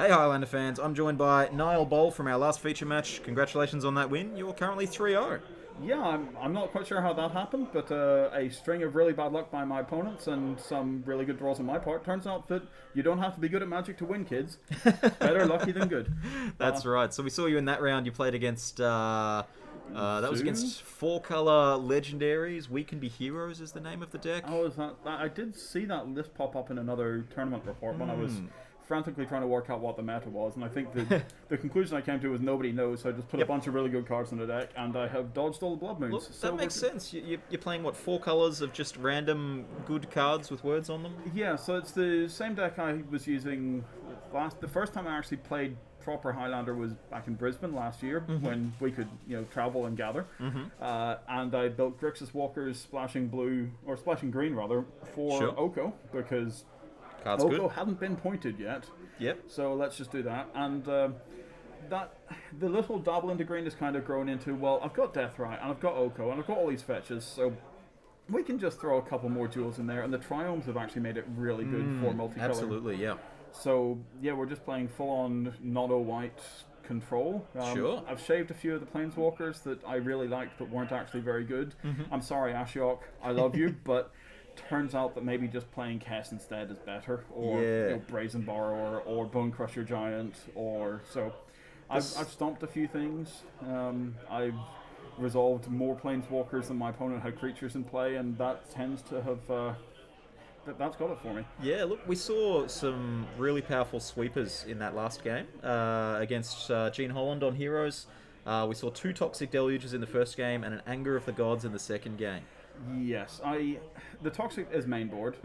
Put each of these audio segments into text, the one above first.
Hey Highlander fans, I'm joined by Niall Bowl from our last feature match. Congratulations on that win. You're currently 3-0. Yeah, I'm not quite sure how that happened, but a string of really bad luck by my opponents and some really good draws on my part. Turns out that you don't have to be good at Magic to win, kids. Better lucky than good. That's right. So we saw you in that round. You played against, that was Zoom? against 4-color legendaries. We Can Be Heroes is the name of the deck. Oh, is that? I did see that list pop up in another tournament report when I was frantically trying to work out what the meta was, and I think the conclusion I came to was nobody knows, so I just put a bunch of really good cards in the deck, and I have dodged all the blood moons. Look, so that makes sense. You're playing, what, 4 colors of just random good cards with words on them? Yeah, so it's the same deck I was using the first time I actually played proper Highlander was back in Brisbane last year when we could travel and gather, and I built Grixis Walkers splashing green rather for Oko because Card's Oko good. hadn't been pointed yet. Yep. So let's just do that. And that the little dabble into green has kind of grown into, well, I've got Deathrite and I've got Oko and I've got all these fetches, so we can just throw a couple more jewels in there. And the Triomes have actually made it really good for multicolor. Absolutely, yeah. So yeah, we're just playing full-on mono-white control. Sure. I've shaved a few of the Planeswalkers that I really liked but weren't actually very good. I'm sorry, Ashiok, I love you, but turns out that maybe just playing Kess instead is better, or Brazen Borrower, or Bone Crusher Giant, or so. I've stomped a few things. I've resolved more Planeswalkers than my opponent had creatures in play, and that tends to have that's got it for me. Yeah, look, we saw some really powerful sweepers in that last game against Gene Holland on Heroes. We saw 2 Toxic Deluges in the first game and an Anger of the Gods in the second game. Yes, the Toxic is main board,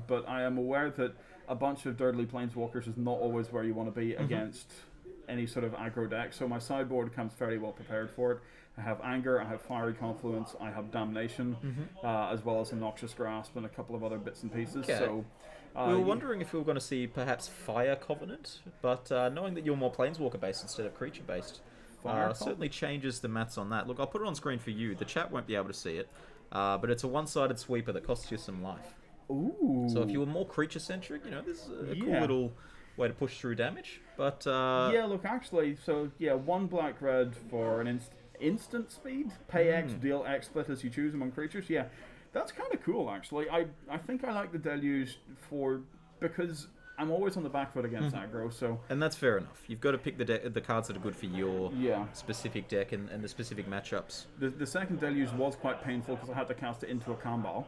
but I am aware that a bunch of Dirtly Planeswalkers is not always where you want to be against any sort of aggro deck, so my sideboard comes fairly well prepared for it. I have Anger, I have Fiery Confluence, I have Damnation, as well as a Noxious Grasp and a couple of other bits and pieces. Okay. So We were wondering if we were going to see perhaps Fire Covenant, but knowing that you're more Planeswalker-based instead of creature-based certainly changes the maths on that. Look, I'll put it on screen for you. The chat won't be able to see it, but it's a one-sided sweeper that costs you some life. Ooh. So if you were more creature-centric, this is a cool little way to push through damage. But yeah, look, actually, so yeah, 1 black-red for an instant speed, pay X, deal X, split as you choose among creatures. Yeah, that's kind of cool, actually. I think I like the Deluge because I'm always on the back foot against aggro, so... And that's fair enough. You've got to pick the cards that are good for your specific deck and the specific matchups. The second Deluge was quite painful because I had to cast it into a Kambal.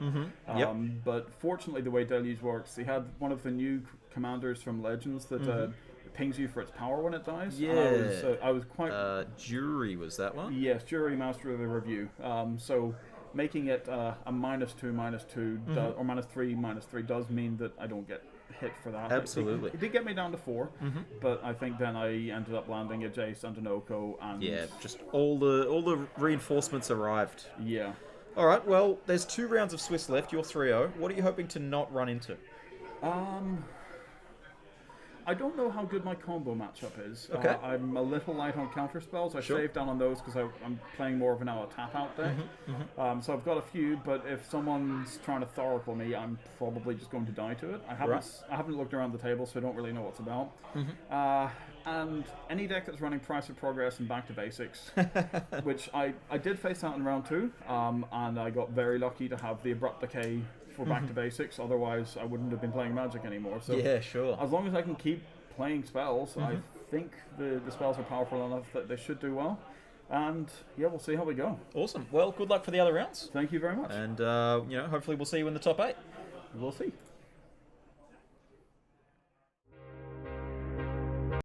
But fortunately, the way Deluge works, they had one of the new commanders from Legends that pings you for its power when it dies. Yeah. I was quite... Jury was that one? Yes, Jury, Master of the Review. So making it a -2/-2, or -3/-3 does mean that I don't get hit for that. Absolutely. It did get me down to 4, but I think then I ended up landing a Jace and an Oko, and just all the reinforcements arrived. Yeah. All right. Well, there's 2 rounds of Swiss left. You're 3-0. What are you hoping to not run into? I don't know how good my combo matchup is. Okay. I'm a little light on counter spells. I shaved down on those because I'm playing more of an tap-out deck. So I've got a few, but if someone's trying to Thoracle me, I'm probably just going to die to it. I haven't looked around the table, so I don't really know what's about. And any deck that's running Price of Progress and Back to Basics, which I did face out in round 2, and I got very lucky to have the Abrupt Decay for Back to Basics, otherwise I wouldn't have been playing Magic anymore. So yeah, sure. As long as I can keep playing spells, I think the spells are powerful enough that they should do well. And yeah, we'll see how we go. Awesome. Well, good luck for the other rounds. Thank you very much. And hopefully we'll see you in the top 8. We'll see.